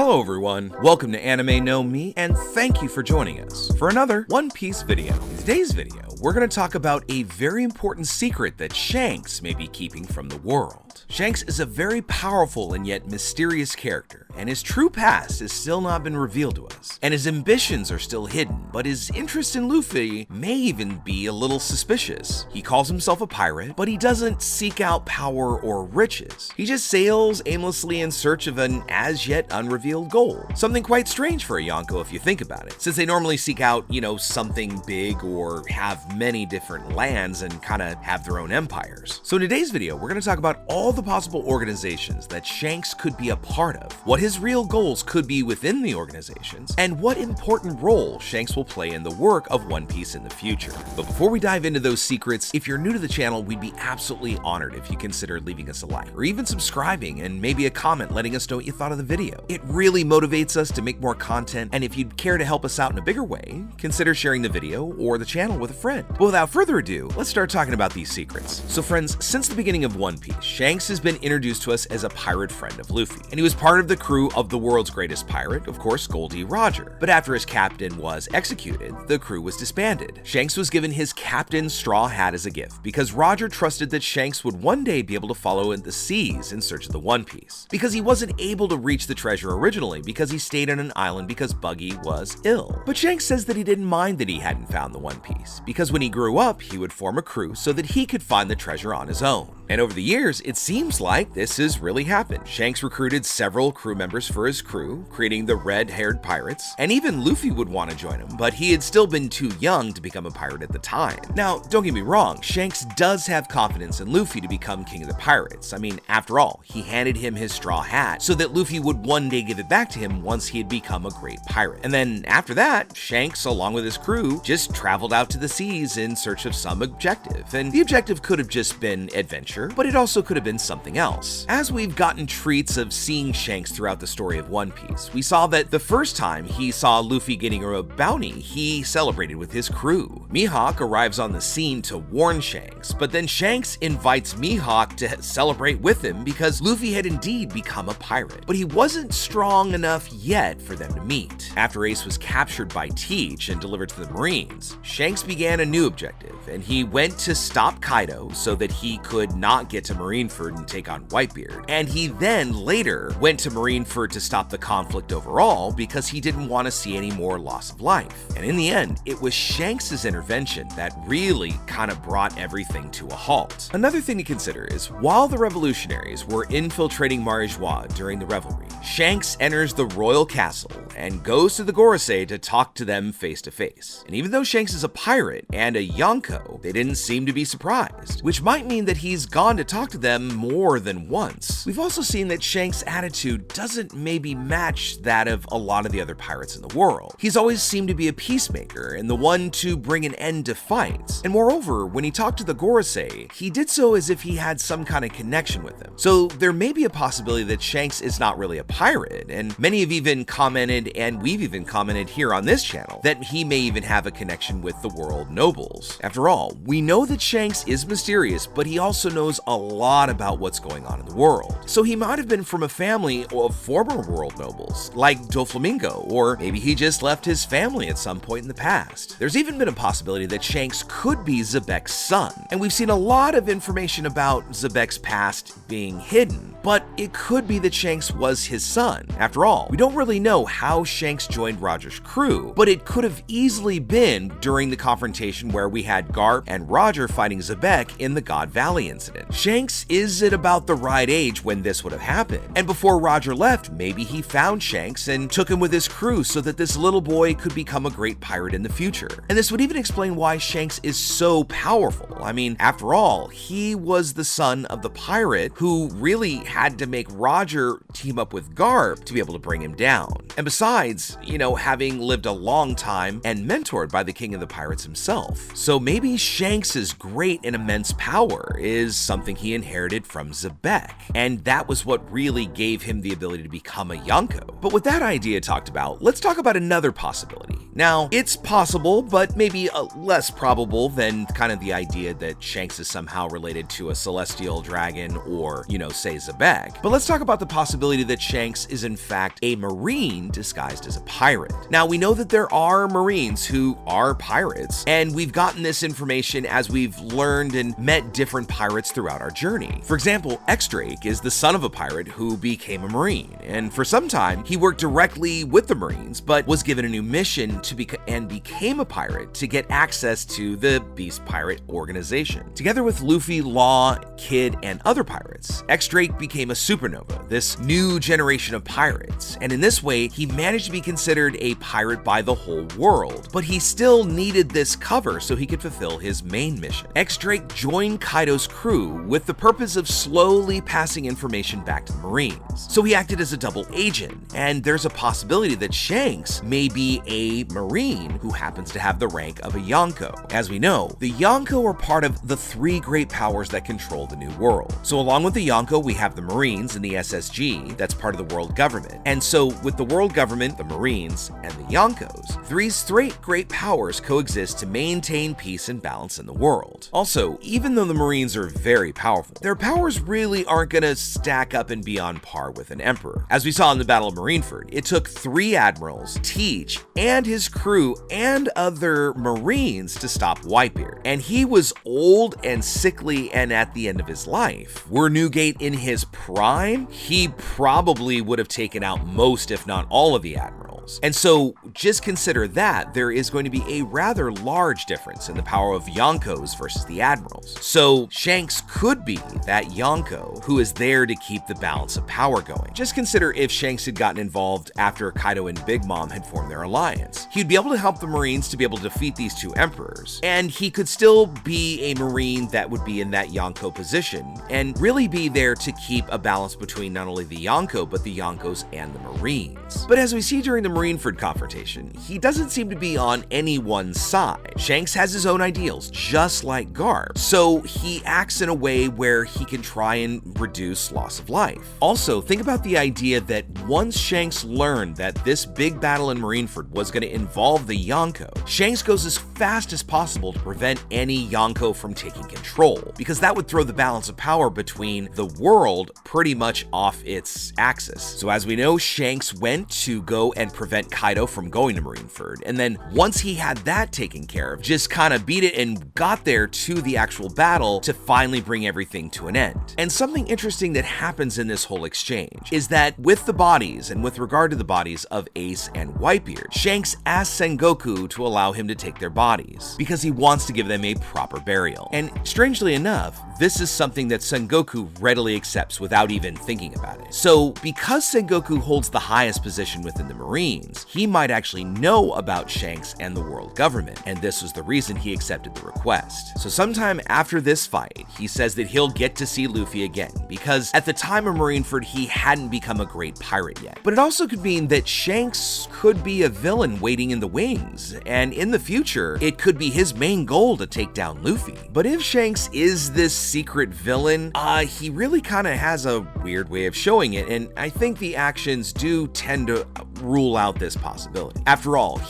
Hello everyone, welcome to Anime Know Me, and thank you for joining us for another One Piece video. In today's video, we're going to talk about a very important secret that Shanks may be keeping from the world. Shanks is a very powerful and yet mysterious character, and his true past has still not been revealed to us, and his ambitions are still hidden, but his interest in Luffy may even be a little suspicious. He calls himself a pirate, but he doesn't seek out power or riches. He just sails aimlessly in search of an as-yet unrevealed goal. Something quite strange for a Yonko if you think about it, since they normally seek out, something big or have many different lands and kind of have their own empires. So in today's video, we're going to talk about all the possible organizations that Shanks could be a part of, what his real goals could be within the organizations, and what important role Shanks will play in the work of One Piece in the future. But before we dive into those secrets, if you're new to the channel, we'd be absolutely honored if you consider leaving us a like, or even subscribing and maybe a comment letting us know what you thought of the video. It really motivates us to make more content, and if you'd care to help us out in a bigger way, consider sharing the video or the channel with a friend. But without further ado, let's start talking about these secrets. So friends, since the beginning of One Piece, Shanks has been introduced to us as a pirate friend of Luffy, and he was part of the crew of the world's greatest pirate, of course, Goldie Roger. But after his captain was executed, the crew was disbanded. Shanks was given his captain's straw hat as a gift because Roger trusted that Shanks would one day be able to follow in the seas in search of the One Piece, because he wasn't able to reach the treasure originally because he stayed on an island because Buggy was ill. But Shanks says that he didn't mind that he hadn't found the One Piece, because when he grew up, he would form a crew so that he could find the treasure on his own. And over the years, it seems like this has really happened. Shanks recruited several crew members for his crew, creating the red-haired pirates, and even Luffy would want to join him, but he had still been too young to become a pirate at the time. Now, don't get me wrong, Shanks does have confidence in Luffy to become king of the pirates. I mean, after all, he handed him his straw hat so that Luffy would one day give it back to him once he had become a great pirate. And then after that, Shanks, along with his crew, just traveled out to the seas in search of some objective. And the objective could have just been adventure, but it also could have been something else. As we've gotten treats of seeing Shanks throughout the story of One Piece, we saw that the first time he saw Luffy getting a bounty, he celebrated with his crew. Mihawk arrives on the scene to warn Shanks, but then Shanks invites Mihawk to celebrate with him because Luffy had indeed become a pirate, but he wasn't strong enough yet for them to meet. After Ace was captured by Teach and delivered to the Marines, Shanks began a new objective, and he went to stop Kaido so that he could not get to Marineford and take on Whitebeard. And he then later went to Marineford to stop the conflict overall because he didn't want to see any more loss of life. And in the end, it was Shanks' intervention that really kind of brought everything to a halt. Another thing to consider is while the revolutionaries were infiltrating Marijois during the revelry, Shanks enters the royal castle and goes to the Gorosei to talk to them face to face. And even though Shanks is a pirate and a Yonko, they didn't seem to be surprised, which might mean that he's gone to talk to them more than once. We've also seen that Shanks' attitude doesn't maybe match that of a lot of the other pirates in the world. He's always seemed to be a peacemaker and the one to bring an end to fights. And moreover, when he talked to the Gorosei, he did so as if he had some kind of connection with them. So there may be a possibility that Shanks is not really a pirate, and many have even commented, and we've even commented here on this channel, that he may even have a connection with the world nobles. After all, we know that Shanks is mysterious, but he also knows a lot about what's going on in the world. So he might have been from a family of former world nobles, like Doflamingo, or maybe he just left his family at some point in the past. There's even been a possibility that Shanks could be Zebek's son, and we've seen a lot of information about Zebek's past being hidden, but it could be that Shanks was his son. After all, we don't really know how Shanks joined Roger's crew, but it could have easily been during the confrontation where we had Garp and Roger fighting Zebek in the God Valley incident. Shanks is at about the right age when this would have happened, and before Roger left, maybe he found Shanks and took him with his crew so that this little boy could become a great pirate in the future. And this would even explain why Shanks is so powerful. I mean, after all, he was the son of the pirate who really had to make Roger team up with Garp to be able to bring him down. And besides, having lived a long time and mentored by the king of the pirates himself. So maybe Shanks' great and immense power is something he inherited from Zebek, and that was what really gave him the ability to become a Yonko. But with that idea talked about, let's talk about another possibility. Now, it's possible, but maybe less probable than kind of the idea that Shanks is somehow related to a celestial dragon or, say Zebek. But let's talk about the possibility that Shanks is in fact a Marine disguised as a pirate. Now, we know that there are Marines who are pirates, and we've gotten this information as we've learned and met different pirates throughout our journey. For example, X-Drake is the son of a pirate who became a Marine, and for some time, he worked directly with the Marines, but was given a new mission and became a pirate to get access to the Beast Pirate organization. Together with Luffy, Law, Kid, and other pirates, X-Drake became a supernova, this new generation of pirates, and in this way, he managed to be considered a pirate by the whole world, but he still needed this cover so he could fulfill his main mission. X-Drake joined Kaido's crew with the purpose of slowly passing information back to the Marines. So he acted as a double agent, and there's a possibility that Shanks may be a Marine who happens to have the rank of a Yonko. As we know, the Yonko are part of the three great powers that control the New World. So along with the Yonko, we have the Marines and the SSG, that's part of the world government. And so with the world government, the Marines, and the Yonkos, these three great powers coexist to maintain peace and balance in the world. Also, even though the Marines are very powerful, their powers really aren't gonna stack up and be on par with an emperor. As we saw in the Battle of Marineford, it took 3 admirals, Teach, and his crew and other Marines to stop Whitebeard. And he was old and sickly and at the end of his life. Were Newgate in his prime, he probably would have taken out most, if not all, of the admirals. And so just consider that there is going to be a rather large difference in the power of Yonkos versus the admirals. So Shanks could be that Yonko who is there to keep the balance of power going. Just consider if Shanks had gotten involved after Kaido and Big Mom had formed their alliance. He'd be able to help the Marines to be able to defeat these 2 emperors, and he could still be a Marine that would be in that Yonko position and really be there to keep a balance between not only the Yonko but the Yonkos and the Marines. But as we see during the Marineford confrontation, he doesn't seem to be on any one side. Shanks has his own ideals, just like Garp, so he acts in a way where he can try and reduce loss of life. Also, think about the idea that once Shanks learned that this big battle in Marineford was going to involve the Yonko, Shanks goes as fast as possible to prevent any Yonko from taking control, because that would throw the balance of power between the world pretty much off its axis. So as we know, Shanks went to go and prevent Kaido from going to Marineford, and then once he had that taken care of, just kind of beat it and got there to the actual battle to finally bring everything to an end. And something interesting that happens in this whole exchange is that with the bodies, and with regard to the bodies of Ace and Whitebeard, Shanks asks Sengoku to allow him to take their bodies, because he wants to give them a proper burial. And strangely enough, this is something that Sengoku readily accepts without even thinking about it. So because Sengoku holds the highest position within the Marines, he might actually know about Shanks and the world government, and this was the reason he accepted the request. So sometime after this fight, he says that he'll get to see Luffy again, because at the time of Marineford, he hadn't become a great pirate yet. But it also could mean that Shanks could be a villain waiting in the wings, and in the future, it could be his main goal to take down Luffy. But if Shanks is this secret villain, he really kind of has a weird way of showing it, and I think the actions do tend to rule out this possibility. After all,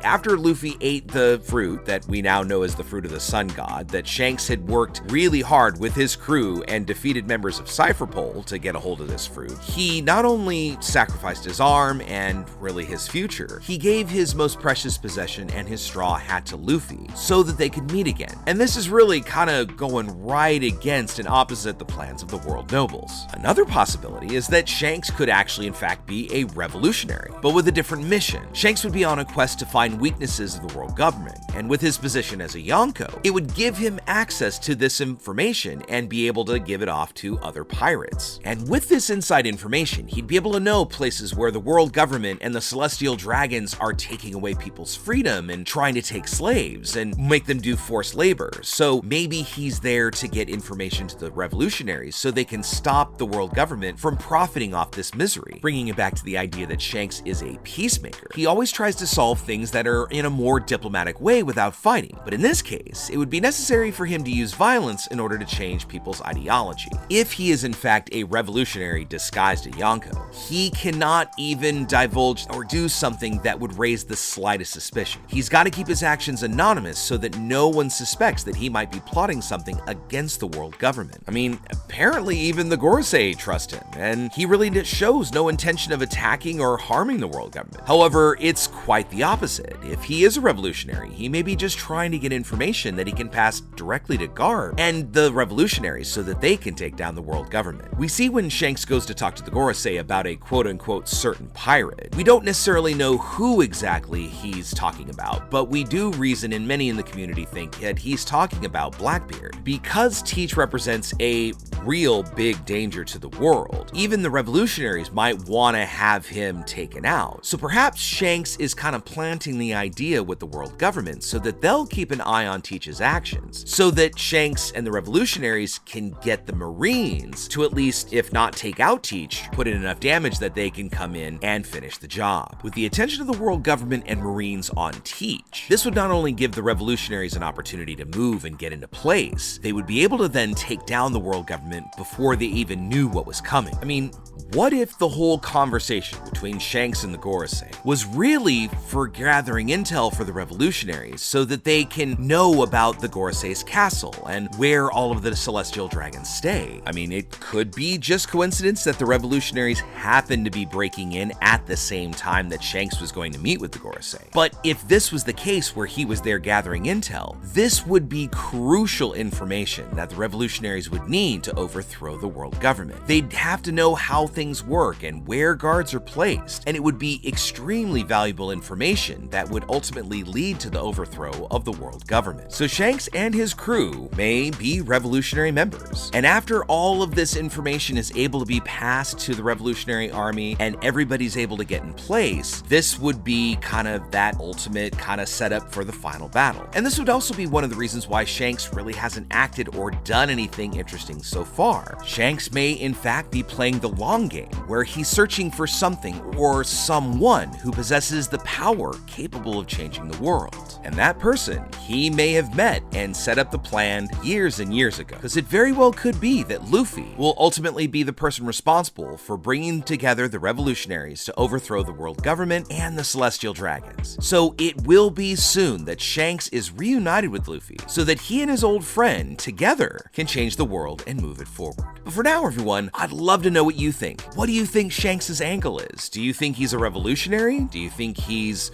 after Luffy ate the fruit that we now know as the fruit of the sun god, that Shanks had worked really hard with his crew and defeated members of Cypher Pole to get a hold of this fruit, he not only sacrificed his arm and really his future, he gave his most precious possession and his straw hat to Luffy so that they could meet again. And this is really kind of going right against and opposite the plans of the world nobles. Another possibility is that Shanks could actually in fact be a revolutionary, but with a different mission. Shanks would be on a quest to find weaknesses of the world government, and with his position as a Yonko, it would give him access to this information and be able to give it off to other pirates. And with this inside information, he'd be able to know places where the world government and the celestial dragons are taking away people's freedom and trying to take slaves and make them do forced labor. So maybe he's there to get information to the revolutionaries so they can stop the world government from profiting off this misery. Bringing it back to the idea that Shanks is a peacemaker, he always tries to solve things that are in a more diplomatic way away without fighting, but in this case, it would be necessary for him to use violence in order to change people's ideology. If he is in fact a revolutionary disguised as Yonko, he cannot even divulge or do something that would raise the slightest suspicion. He's got to keep his actions anonymous so that no one suspects that he might be plotting something against the world government. I mean, apparently even the Gorosei trust him, and he really shows no intention of attacking or harming the world government. However, it's quite the opposite. If he is a revolutionary, he may be just trying to get information that he can pass directly to Garb and the revolutionaries so that they can take down the world government. We see when Shanks goes to talk to the Gorosei about a quote-unquote certain pirate. We don't necessarily know who exactly he's talking about, but we do reason, and many in the community think, that he's talking about Blackbeard. Because Teach represents a real big danger to the world, even the revolutionaries might want to have him taken out. So perhaps Shanks is kind of planting the idea with the world government so that they'll keep an eye on Teach's actions, so that Shanks and the revolutionaries can get the Marines to at least, if not take out Teach, put in enough damage that they can come in and finish the job. With the attention of the world government and Marines on Teach, this would not only give the revolutionaries an opportunity to move and get into place, they would be able to then take down the world government before they even knew what was coming. I mean, what if the whole conversation between Shanks and the Gorosei was really for gathering intel for the revolutionaries so that they can know about the Gorosei's castle and where all of the celestial dragons stay? I mean, it could be just coincidence that the revolutionaries happened to be breaking in at the same time that Shanks was going to meet with the Gorosei. But if this was the case where he was there gathering intel, this would be crucial information that the revolutionaries would need to overthrow the world government. They'd have to know how things work and where guards are placed, and it would be extremely valuable information that would ultimately lead to the overthrow of the world government. So Shanks and his crew may be revolutionary members, and after all of this information is able to be passed to the revolutionary army and everybody's able to get in place, this would be kind of that ultimate kind of setup for the final battle. And this would also be one of the reasons why Shanks really hasn't acted or done anything interesting so far. Shanks may in fact be playing the long game, where he's searching for something or someone who possesses the power capable of changing the world. And that person he may have met and set up the plan years and years ago. Because it very well could be that Luffy will ultimately be the person responsible for bringing together the revolutionaries to overthrow the world government and the celestial dragons. So it will be soon that Shanks is reunited with Luffy so that he and his old friend together can change the world and move it forward. But for now, everyone, I'd love to know what you think. What do you think Shanks' angle is? Do you think he's a revolutionary? Do you think he's,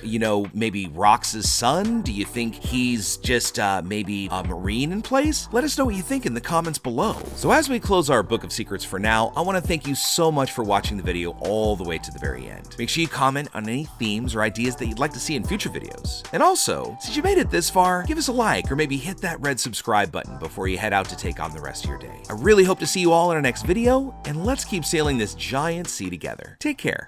maybe Rox's son? Do you think he's just maybe a Marine in place? Let us know what you think in the comments below. So as we close our Book of Secrets for now, I want to thank you so much for watching the video all the way to the very end. Make sure you comment on any themes or ideas that you'd like to see in future videos. And also, since you made it this far, give us a like or maybe hit that red subscribe button before you head out to take on the rest of your day. I really hope to see you all in our next video, and let's keep sailing this giant sea together. Take care.